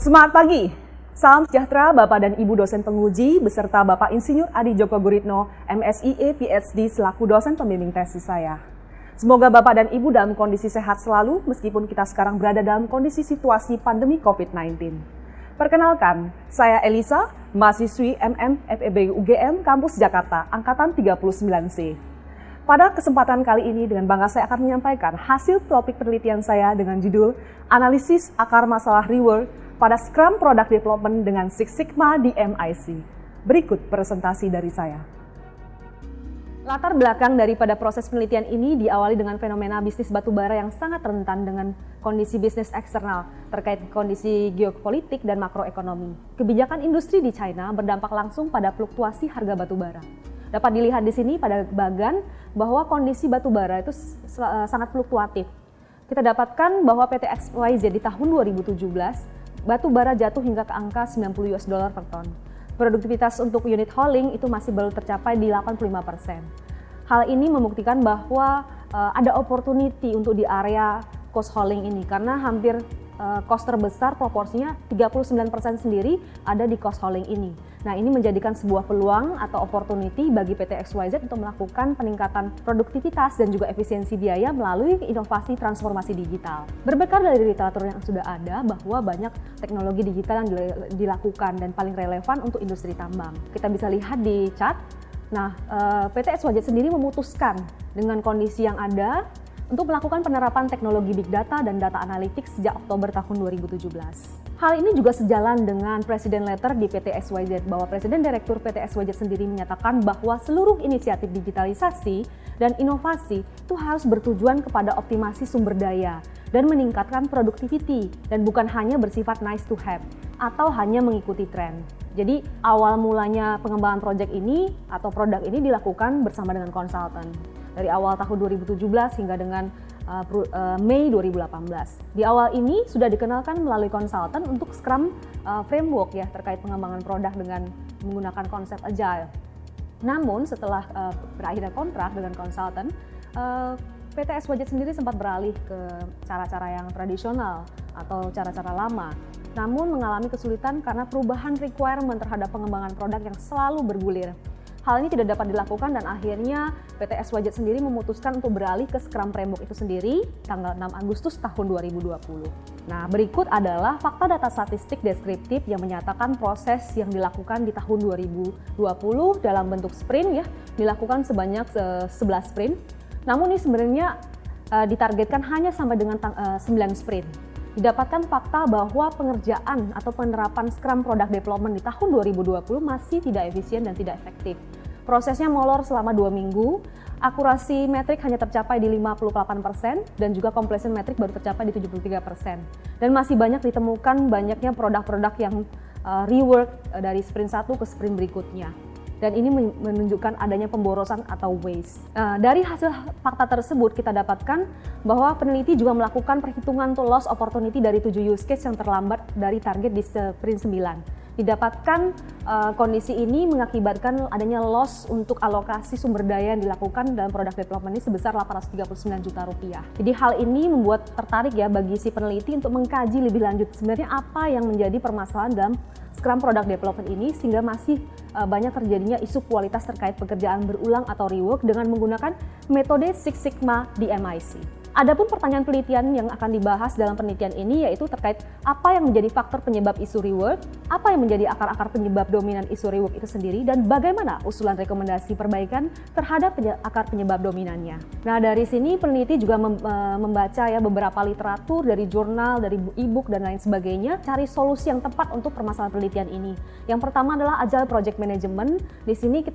Semangat pagi, salam sejahtera Bapak dan Ibu dosen penguji beserta Bapak Insinyur Adi Djoko Guritno, MSIE PhD selaku dosen pembimbing tesis saya. Semoga Bapak dan Ibu dalam kondisi sehat selalu meskipun kita sekarang berada dalam kondisi situasi pandemi COVID-19. Perkenalkan, saya Elisa, mahasiswi FEB UGM Kampus Jakarta, Angkatan 39C. Pada kesempatan kali ini dengan bangga saya akan menyampaikan hasil topik penelitian saya dengan judul Analisis Akar Masalah Rework pada Scrum Product Development dengan Six Sigma di MIC. Berikut presentasi dari saya. Latar belakang daripada proses penelitian ini diawali dengan fenomena bisnis batubara yang sangat rentan dengan kondisi bisnis eksternal terkait kondisi geopolitik dan makroekonomi. Kebijakan industri di China berdampak langsung pada fluktuasi harga batubara. Dapat dilihat di sini pada bagan bahwa kondisi batubara itu sangat fluktuatif. Kita dapatkan bahwa PT XYZ di tahun 2017 batu bara jatuh hingga ke angka $90 per ton. Produktivitas untuk unit hauling itu masih belum tercapai di 85%. Hal ini membuktikan bahwa ada opportunity untuk di area cost hauling ini karena hampir cost terbesar proporsinya 39% sendiri ada di cost hauling ini. Nah, ini menjadikan sebuah peluang atau opportunity bagi PT XYZ untuk melakukan peningkatan produktivitas dan juga efisiensi biaya melalui inovasi transformasi digital. Berbekal dari literatur yang sudah ada bahwa banyak teknologi digital yang dilakukan dan paling relevan untuk industri tambang. Kita bisa lihat di chart. Nah, PT XYZ sendiri memutuskan dengan kondisi yang ada untuk melakukan penerapan teknologi Big Data dan Data Analytics sejak Oktober tahun 2017. Hal ini juga sejalan dengan Presiden Letter di PT XYZ bahwa Presiden Direktur PT XYZ sendiri menyatakan bahwa seluruh inisiatif digitalisasi dan inovasi itu harus bertujuan kepada optimasi sumber daya dan meningkatkan productivity dan bukan hanya bersifat nice to have atau hanya mengikuti tren. Jadi awal mulanya pengembangan proyek ini atau produk ini dilakukan bersama dengan konsultan. Dari awal tahun 2017 hingga dengan Mei 2018. Di awal ini sudah dikenalkan melalui konsultan untuk Scrum framework ya terkait pengembangan produk dengan menggunakan konsep agile. Namun setelah berakhirnya kontrak dengan konsultan, PT XYZ sendiri sempat beralih ke cara-cara yang tradisional atau cara-cara lama. Namun mengalami kesulitan karena perubahan requirement terhadap pengembangan produk yang selalu bergulir. Hal ini tidak dapat dilakukan dan akhirnya PT XYZ sendiri memutuskan untuk beralih ke Scrum Framework itu sendiri tanggal 6 Agustus tahun 2020. Nah, berikut adalah fakta data statistik deskriptif yang menyatakan proses yang dilakukan di tahun 2020 dalam bentuk sprint ya, dilakukan sebanyak 11 sprint. Namun ini sebenarnya ditargetkan hanya sampai dengan 9 sprint. Didapatkan fakta bahwa pengerjaan atau penerapan Scrum Product Development di tahun 2020 masih tidak efisien dan tidak efektif. Prosesnya molor selama 2 minggu, akurasi metrik hanya tercapai di 58% dan juga completion metrik baru tercapai di 73%. Dan masih banyak ditemukan banyaknya produk-produk yang rework dari sprint 1 ke sprint berikutnya. Dan ini menunjukkan adanya pemborosan atau waste. Dari hasil fakta tersebut kita dapatkan bahwa peneliti juga melakukan perhitungan to loss opportunity dari 7 use case yang terlambat dari target di sprint 9. Didapatkan kondisi ini mengakibatkan adanya loss untuk alokasi sumber daya yang dilakukan dalam product development ini sebesar 839 juta rupiah. Jadi hal ini membuat tertarik ya bagi si peneliti untuk mengkaji lebih lanjut sebenarnya apa yang menjadi permasalahan dalam Scrum Product Development ini sehingga masih banyak terjadinya isu kualitas terkait pekerjaan berulang atau rework dengan menggunakan metode Six Sigma di MIC. Adapun pertanyaan penelitian yang akan dibahas dalam penelitian ini yaitu terkait apa yang menjadi faktor penyebab isu rework, apa yang menjadi akar-akar penyebab dominan isu rework itu sendiri, dan bagaimana usulan rekomendasi perbaikan terhadap akar penyebab dominannya. Nah, dari sini peneliti juga membaca ya beberapa literatur dari jurnal, dari e-book dan lain sebagainya, cari solusi yang tepat untuk permasalahan penelitian ini. Yang pertama adalah Agile Project Management. Di sini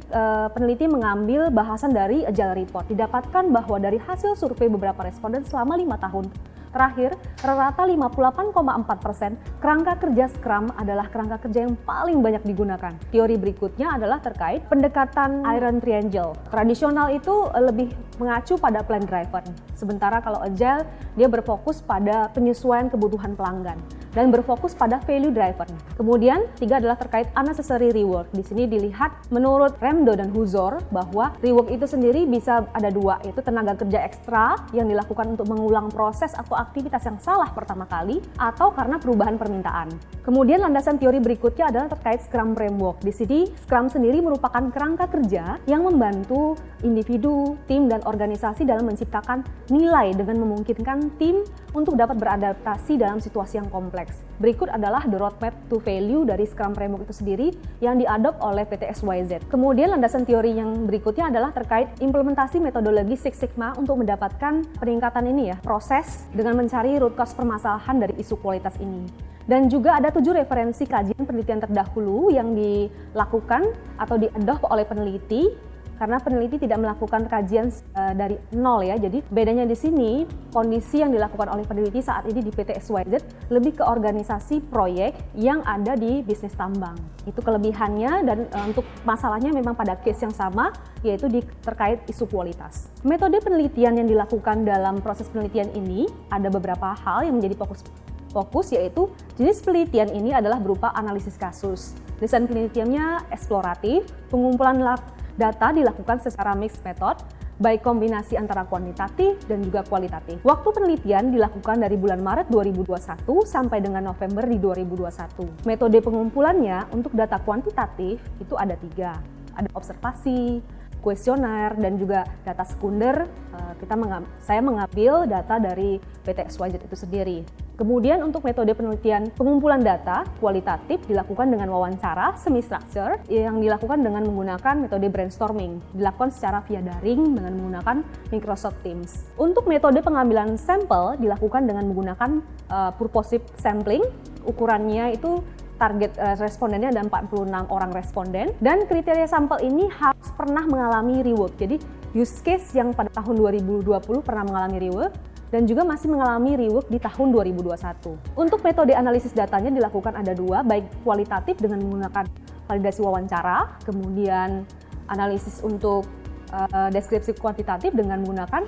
peneliti mengambil bahasan dari Agile Report. Didapatkan bahwa dari hasil survei beberapa responden selama 5 tahun terakhir, rata-rata 58,4% kerangka kerja Scrum adalah kerangka kerja yang paling banyak digunakan. Teori berikutnya adalah terkait pendekatan Iron Triangle. Tradisional itu lebih mengacu pada plan driven, sementara kalau Agile dia berfokus pada penyesuaian kebutuhan pelanggan. dan berfokus pada value driver. Kemudian, 3 adalah terkait unnecessary rework. Di sini dilihat menurut Remdo dan Huzor bahwa rework itu sendiri bisa ada 2, yaitu tenaga kerja ekstra yang dilakukan untuk mengulang proses atau aktivitas yang salah pertama kali atau karena perubahan permintaan. Kemudian landasan teori berikutnya adalah terkait Scrum Framework. Di sini, Scrum sendiri merupakan kerangka kerja yang membantu individu, tim, dan organisasi dalam menciptakan nilai dengan memungkinkan tim untuk dapat beradaptasi dalam situasi yang kompleks. Berikut adalah the roadmap to value dari Scrum Framework itu sendiri yang diadop oleh PT SYZ. Kemudian landasan teori yang berikutnya adalah terkait implementasi metodologi Six Sigma untuk mendapatkan peningkatan ini ya, proses dengan mencari root cause permasalahan dari isu kualitas ini. Dan juga ada 7 referensi kajian penelitian terdahulu yang dilakukan atau diadop oleh peneliti, karena peneliti tidak melakukan kajian dari nol ya. Jadi bedanya di sini kondisi yang dilakukan oleh peneliti saat ini di PT SYZ lebih ke organisasi proyek yang ada di bisnis tambang. Itu kelebihannya, dan untuk masalahnya memang pada case yang sama, yaitu terkait isu kualitas. Metode penelitian yang dilakukan dalam proses penelitian ini ada beberapa hal yang menjadi fokus, yaitu jenis penelitian ini adalah berupa analisis kasus. Desain penelitiannya eksploratif, pengumpulan data dilakukan secara mixed method, baik kombinasi antara kuantitatif dan juga kualitatif. Waktu penelitian dilakukan dari bulan Maret 2021 sampai dengan November di 2021. Metode pengumpulannya untuk data kuantitatif itu ada 3. Ada observasi, kuesioner, dan juga data sekunder. Saya mengambil data dari PT XYZ itu sendiri. Kemudian untuk metode penelitian pengumpulan data kualitatif dilakukan dengan wawancara semi-structure yang dilakukan dengan menggunakan metode brainstorming. Dilakukan secara via daring dengan menggunakan Microsoft Teams. Untuk metode pengambilan sampel dilakukan dengan menggunakan purposive sampling. Ukurannya itu target respondennya ada 46 orang responden, dan kriteria sampel ini harus pernah mengalami rework. Jadi use case yang pada tahun 2020 pernah mengalami rework dan juga masih mengalami rework di tahun 2021. Untuk metode analisis datanya dilakukan ada 2, baik kualitatif dengan menggunakan validasi wawancara, kemudian analisis untuk deskripsi kuantitatif dengan menggunakan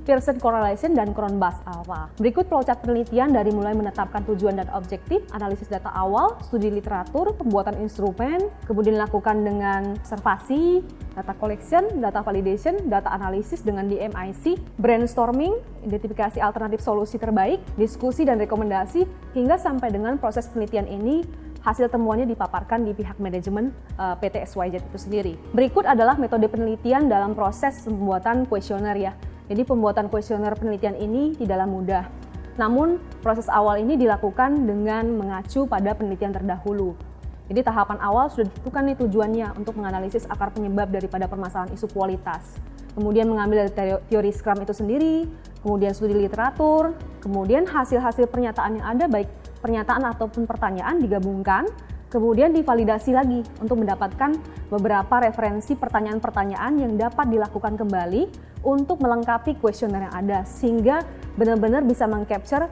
Pearson Correlation dan Cron-Bus Alpha. Berikut flowchart penelitian dari mulai menetapkan tujuan dan objektif, analisis data awal, studi literatur, pembuatan instrumen, kemudian dilakukan dengan observasi, data collection, data validation, data analisis dengan DMIC, brainstorming, identifikasi alternatif solusi terbaik, diskusi dan rekomendasi, hingga sampai dengan proses penelitian ini hasil temuannya dipaparkan di pihak manajemen PT SYZ itu sendiri. Berikut adalah metode penelitian dalam proses pembuatan kuesioner ya. Jadi pembuatan kuesioner penelitian ini tidaklah mudah. Namun proses awal ini dilakukan dengan mengacu pada penelitian terdahulu. Jadi tahapan awal sudah ditentukan nih tujuannya untuk menganalisis akar penyebab daripada permasalahan isu kualitas. Kemudian mengambil dari teori Scrum itu sendiri, kemudian studi literatur, kemudian hasil-hasil pernyataan yang ada, baik pernyataan ataupun pertanyaan digabungkan, kemudian divalidasi lagi untuk mendapatkan beberapa referensi pertanyaan-pertanyaan yang dapat dilakukan kembali untuk melengkapi kuesioner yang ada, sehingga benar-benar bisa meng-capture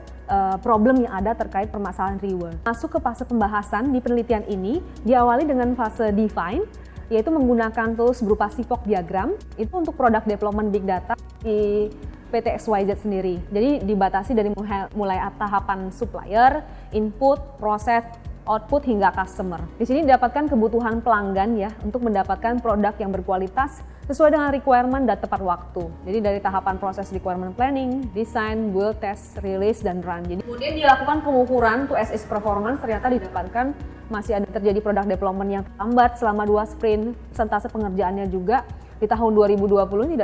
problem yang ada terkait permasalahan rework. Masuk ke fase pembahasan di penelitian ini diawali dengan fase define, yaitu menggunakan tools berupa SIFOC diagram, itu untuk product development big data di PT XYZ sendiri. Jadi dibatasi dari mulai tahapan supplier, input, proses, output hingga customer. Di sini didapatkan kebutuhan pelanggan ya untuk mendapatkan produk yang berkualitas sesuai dengan requirement dan tepat waktu. Jadi dari tahapan proses requirement planning, design, build, test, release, dan run. Jadi kemudian dilakukan pengukuran to as performance, ternyata didapatkan masih ada terjadi product development yang lambat selama 2 sprint, persentase pengerjaannya juga di tahun 2020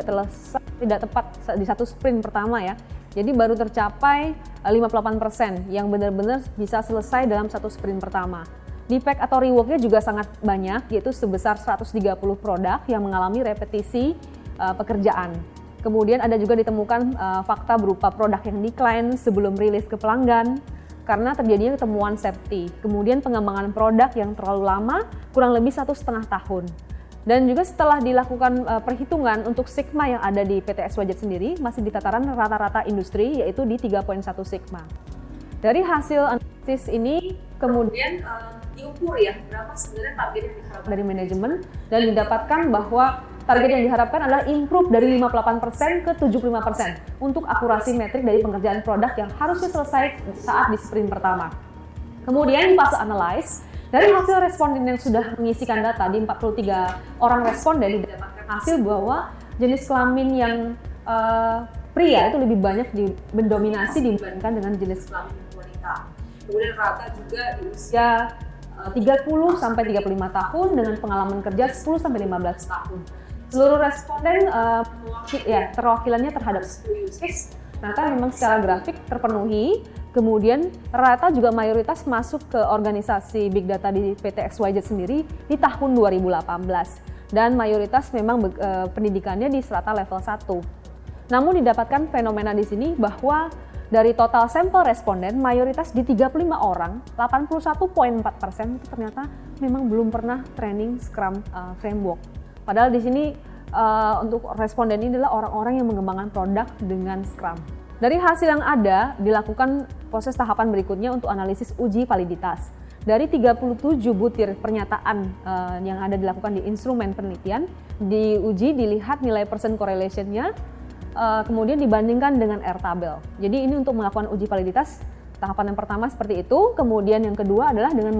tidak tepat di 1 sprint pertama ya. Jadi baru tercapai 58% yang benar-benar bisa selesai dalam 1 sprint pertama. Defect atau reworknya juga sangat banyak, yaitu sebesar 130 produk yang mengalami repetisi pekerjaan. Kemudian ada juga ditemukan fakta berupa produk yang decline sebelum rilis ke pelanggan karena terjadinya temuan safety. Kemudian pengembangan produk yang terlalu lama, kurang lebih 1,5 tahun. Dan juga setelah dilakukan perhitungan untuk sigma yang ada di PT SYZ sendiri masih di tataran rata-rata industri, yaitu di 3,1 sigma. Dari hasil analisis ini kemudian diukur ya berapa sebenarnya target yang diharapkan dari manajemen, dan didapatkan bahwa target yang diharapkan adalah improve dari 58% ke 75% untuk akurasi metrik dari pengerjaan produk yang harusnya selesai saat di sprint pertama. Kemudian di fase analyze, dari hasil responden yang sudah mengisikan data di 43 orang responden didapatkan hasil bahwa jenis kelamin yang pria itu lebih banyak mendominasi dibandingkan dengan jenis kelamin wanita. Kemudian rata juga di usia 30 sampai 35 tahun dengan pengalaman kerja 10 sampai 15 tahun. Seluruh responden terwakilannya terhadap 10 use case. Ternyata memang secara grafik terpenuhi. Kemudian rata juga mayoritas masuk ke organisasi Big Data di PT XYZ sendiri di tahun 2018. Dan mayoritas memang pendidikannya di strata level 1. Namun didapatkan fenomena di sini bahwa dari total sampel responden, mayoritas di 35 orang, 81,4% itu ternyata memang belum pernah training Scrum Framework. Padahal di sini untuk responden ini adalah orang-orang yang mengembangkan produk dengan Scrum. Dari hasil yang ada, dilakukan proses tahapan berikutnya untuk analisis uji validitas. Dari 37 butir pernyataan yang ada dilakukan di instrumen penelitian, diuji dilihat nilai percent correlation-nya, kemudian dibandingkan dengan R-tabel. Jadi ini untuk melakukan uji validitas, tahapan yang pertama seperti itu. Kemudian yang kedua adalah dengan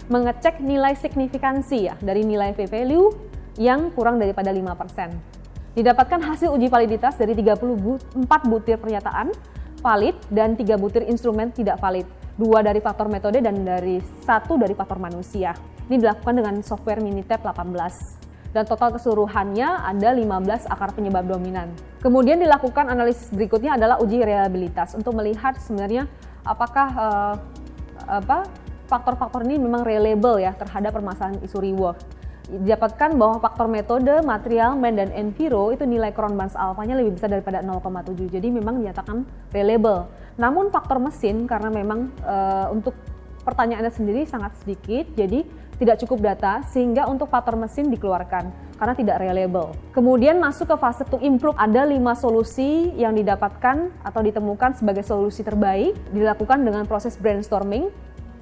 mengecek nilai signifikansi ya, dari nilai p-value yang kurang daripada 5%. Didapatkan hasil uji validitas dari 34 butir pernyataan valid dan 3 butir instrumen tidak valid. 2 dari faktor metode dan 1 dari faktor manusia. Ini dilakukan dengan software Minitab 18. Dan total keseluruhannya ada 15 akar penyebab dominan. Kemudian dilakukan analisis berikutnya adalah uji reliabilitas untuk melihat sebenarnya apakah faktor-faktor ini memang reliable ya terhadap permasalahan isu rework. Didapatkan bahwa faktor metode, material, man, dan enviro itu nilai Cron-Barnes alpha-nya lebih besar daripada 0,7. Jadi memang dinyatakan reliable. Namun faktor mesin karena memang untuk pertanyaannya sendiri sangat sedikit, jadi tidak cukup data sehingga untuk faktor mesin dikeluarkan karena tidak reliable. Kemudian masuk ke fase to improve, ada 5 solusi yang didapatkan atau ditemukan sebagai solusi terbaik, dilakukan dengan proses brainstorming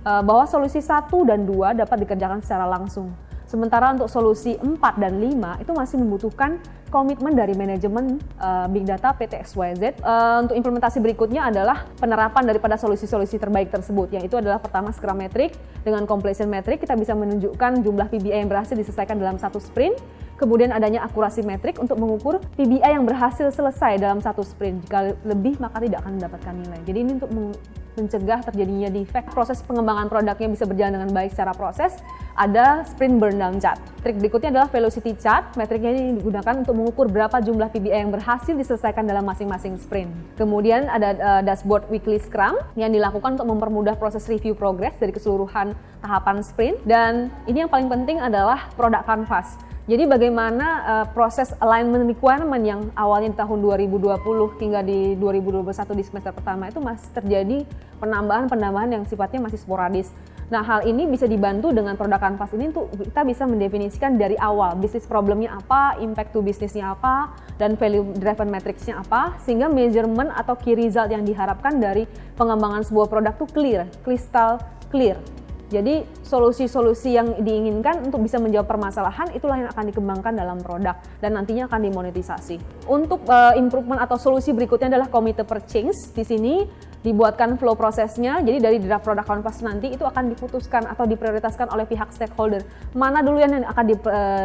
bahwa solusi 1 dan 2 dapat dikerjakan secara langsung. Sementara untuk solusi 4 dan 5 itu masih membutuhkan komitmen dari manajemen Big Data PT XYZ. Untuk implementasi berikutnya adalah penerapan daripada solusi-solusi terbaik tersebut, yang itu adalah pertama Scrum Metric. Dengan completion metric kita bisa menunjukkan jumlah PBI yang berhasil diselesaikan dalam satu sprint. Kemudian adanya akurasi metrik untuk mengukur PBI yang berhasil selesai dalam satu sprint. Jika lebih maka tidak akan mendapatkan nilai. Jadi ini untuk mencegah terjadinya defect, proses pengembangan produknya bisa berjalan dengan baik secara proses. Ada sprint burn down chart. Trik berikutnya adalah velocity chart. Metriknya ini digunakan untuk mengukur berapa jumlah PBI yang berhasil diselesaikan dalam masing-masing sprint. Kemudian ada dashboard weekly Scrum yang dilakukan untuk mempermudah proses review progress dari keseluruhan tahapan sprint. Dan ini yang paling penting adalah product canvas. Jadi bagaimana proses alignment requirement yang awalnya di tahun 2020 hingga di 2021 di semester pertama itu masih terjadi penambahan yang sifatnya masih sporadis. Nah, hal ini bisa dibantu dengan product canvas ini untuk kita bisa mendefinisikan dari awal bisnis problemnya apa, impact to bisnisnya apa, dan value driven matrixnya apa, sehingga measurement atau key result yang diharapkan dari pengembangan sebuah produk itu crystal clear. Jadi solusi-solusi yang diinginkan untuk bisa menjawab permasalahan itulah yang akan dikembangkan dalam produk dan nantinya akan dimonetisasi. Untuk improvement atau solusi berikutnya adalah committed purchase. Di sini dibuatkan flow prosesnya. Jadi dari draft product canvas nanti itu akan diputuskan atau diprioritaskan oleh pihak stakeholder. Mana dulu yang akan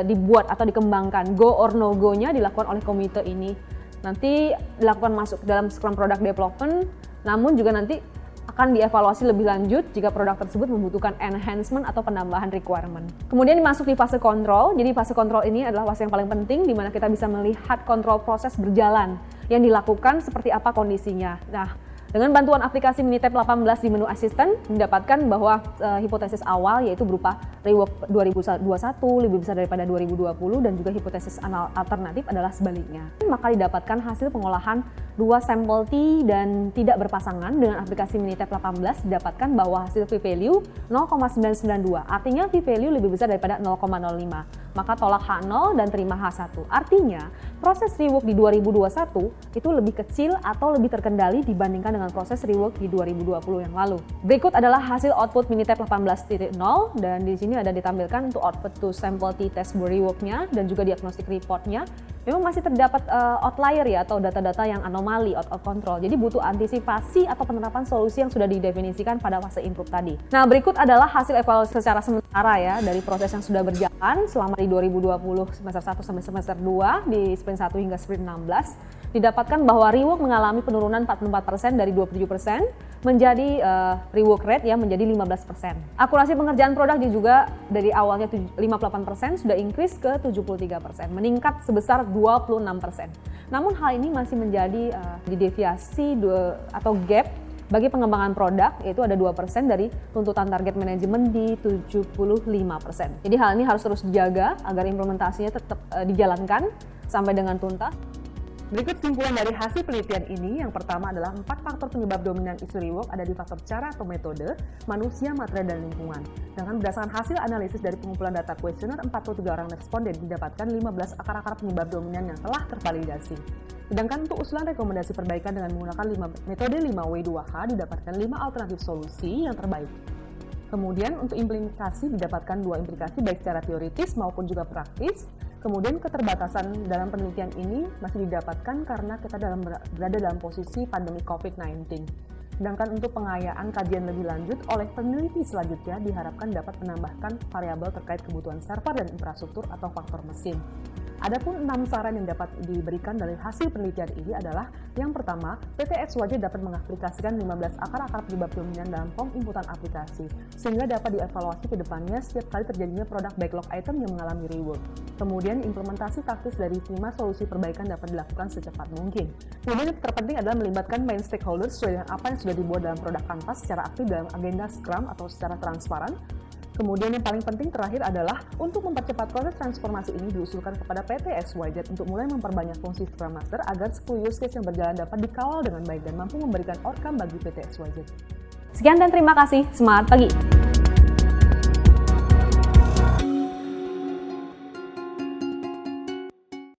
dibuat atau dikembangkan. Go or no go-nya dilakukan oleh komite ini. Nanti dilakukan masuk dalam Scrum Product Development. Namun juga nanti akan dievaluasi lebih lanjut jika produk tersebut membutuhkan enhancement atau penambahan requirement. Kemudian masuk di fase kontrol. Jadi fase kontrol ini adalah fase yang paling penting di mana kita bisa melihat kontrol proses berjalan yang dilakukan seperti apa kondisinya. Nah, dengan bantuan aplikasi Minitab 18 di menu assistant, mendapatkan bahwa hipotesis awal yaitu berupa rework 2021 lebih besar daripada 2020 dan juga hipotesis alternatif adalah sebaliknya. Maka didapatkan hasil pengolahan 2 sampel T dan tidak berpasangan dengan aplikasi Minitab 18 didapatkan bahwa hasil p-value 0,992. Artinya p-value lebih besar daripada 0,05. Maka tolak H0 dan terima H1. Artinya proses rework di 2021 itu lebih kecil atau lebih terkendali dibandingkan dengan proses rework di 2020 yang lalu. Berikut adalah hasil output Minitab 18.0 dan di sini ada ditampilkan untuk output to sample T test reworknya dan juga diagnostic reportnya. memang masih terdapat outlier ya atau data-data yang anomali, out of control. Jadi butuh antisipasi atau penerapan solusi yang sudah didefinisikan pada fase improve tadi. Nah, berikut adalah hasil evaluasi secara sementara ya dari proses yang sudah berjalan selama di 2020 semester 1 sampai semester 2 di sprint 1 hingga sprint 16. Didapatkan bahwa rework mengalami penurunan 44% dari 27% menjadi rework rate ya menjadi 15%. Akurasi pengerjaan produk juga dari awalnya 58% sudah increase ke 73%, meningkat sebesar 26%. Namun hal ini masih menjadi deviasi atau gap bagi pengembangan produk, yaitu ada 2% dari tuntutan target manajemen di 75%. Jadi hal ini harus terus dijaga agar implementasinya tetap dijalankan sampai dengan tuntas. Berikut simpulan dari hasil penelitian ini. Yang pertama adalah 4 faktor penyebab dominan isu rework ada di faktor cara atau metode, manusia, material, dan lingkungan. Dengan berdasarkan hasil analisis dari pengumpulan data kuesioner 43 orang responden didapatkan 15 akar-akar penyebab dominan yang telah tervalidasi. Sedangkan untuk usulan rekomendasi perbaikan dengan menggunakan metode 5W2H didapatkan 5 alternatif solusi yang terbaik. Kemudian untuk implementasi didapatkan 2 implikasi baik secara teoritis maupun juga praktis. Kemudian keterbatasan dalam penelitian ini masih didapatkan karena kita berada dalam posisi pandemi COVID-19. Sedangkan untuk pengayaan kajian lebih lanjut oleh peneliti selanjutnya diharapkan dapat menambahkan variabel terkait kebutuhan server dan infrastruktur atau faktor mesin. Adapun 6 saran yang dapat diberikan dari hasil penelitian ini adalah yang pertama, PT XYZ dapat mengaplikasikan 15 akar-akar penyebab dominan dalam form inputan aplikasi, sehingga dapat dievaluasi ke depannya setiap kali terjadinya produk backlog item yang mengalami rework. Kemudian implementasi taktis dari 5 solusi perbaikan dapat dilakukan secepat mungkin. Kemudian yang terpenting adalah melibatkan main stakeholders sesuai dengan apa yang sudah dibuat dalam produk Canvas secara aktif dalam agenda Scrum atau secara transparan. Kemudian yang paling penting terakhir adalah untuk mempercepat proses transformasi ini diusulkan kepada PT XYZ untuk mulai memperbanyak fungsi Scrum Master agar 10 use case yang berjalan dapat dikawal dengan baik dan mampu memberikan outcome bagi PT XYZ. Sekian dan terima kasih. Semangat pagi!